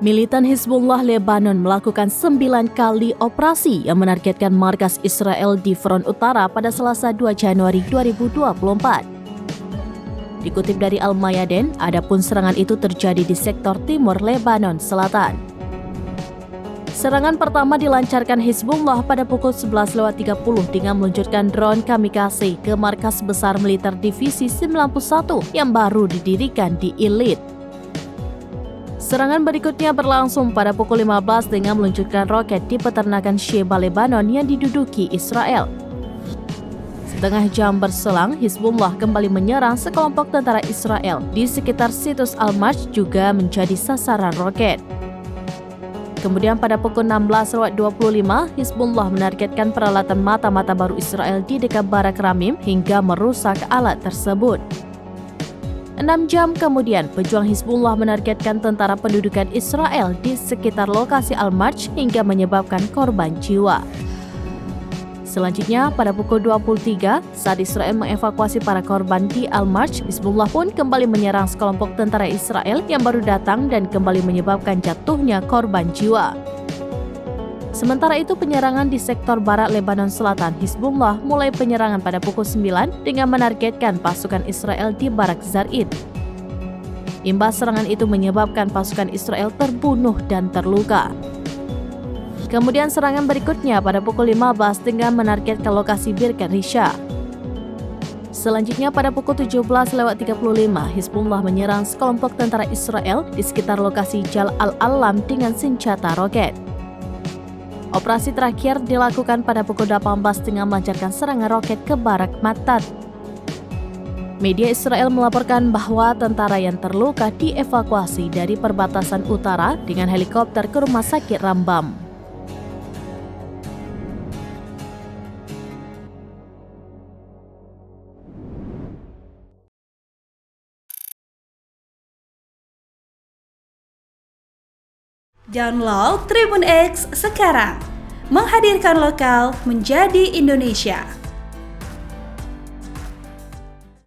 Militan Hizbullah Lebanon melakukan 9 kali operasi yang menargetkan markas Israel di front utara pada Selasa 2 Januari 2024. Dikutip dari Al-Mayadin, adapun serangan itu terjadi di sektor timur Lebanon Selatan. Serangan pertama dilancarkan Hizbullah pada pukul 11.30 dengan meluncurkan drone kamikaze ke markas besar militer Divisi 91 yang baru didirikan di Illit. Serangan berikutnya berlangsung pada pukul 15 dengan meluncurkan roket di peternakan Sheba Lebanon yang diduduki Israel. Setengah jam berselang, Hizbullah kembali menyerang sekelompok tentara Israel di sekitar situs Al-Marj juga menjadi sasaran roket. Kemudian pada pukul 16.25, Hizbullah menargetkan peralatan mata-mata baru Israel di dekat Barak Ramim hingga merusak alat tersebut. 6 jam kemudian, pejuang Hizbullah menargetkan tentara pendudukan Israel di sekitar lokasi Al-Marj hingga menyebabkan korban jiwa. Selanjutnya, pada pukul 23, saat Israel mengevakuasi para korban di Al-Marj, Hizbullah pun kembali menyerang sekelompok tentara Israel yang baru datang dan kembali menyebabkan jatuhnya korban jiwa. Sementara itu, penyerangan di sektor barat Lebanon Selatan, Hizbullah mulai penyerangan pada pukul 9 dengan menargetkan pasukan Israel di Barak Zarid. Imbas serangan itu menyebabkan pasukan Israel terbunuh dan terluka. Kemudian serangan berikutnya pada pukul 15 dengan menargetkan lokasi Birkat Risha. Selanjutnya pada pukul 17.35, Hizbullah menyerang sekelompok tentara Israel di sekitar lokasi Jal Al-Alam dengan senjata roket. Operasi terakhir dilakukan pada pukul 18 dengan melancarkan serangan roket ke Barak Matat. Media Israel melaporkan bahwa tentara yang terluka dievakuasi dari perbatasan utara dengan helikopter ke rumah sakit Rambam. Download Tribun X sekarang, menghadirkan lokal menjadi Indonesia.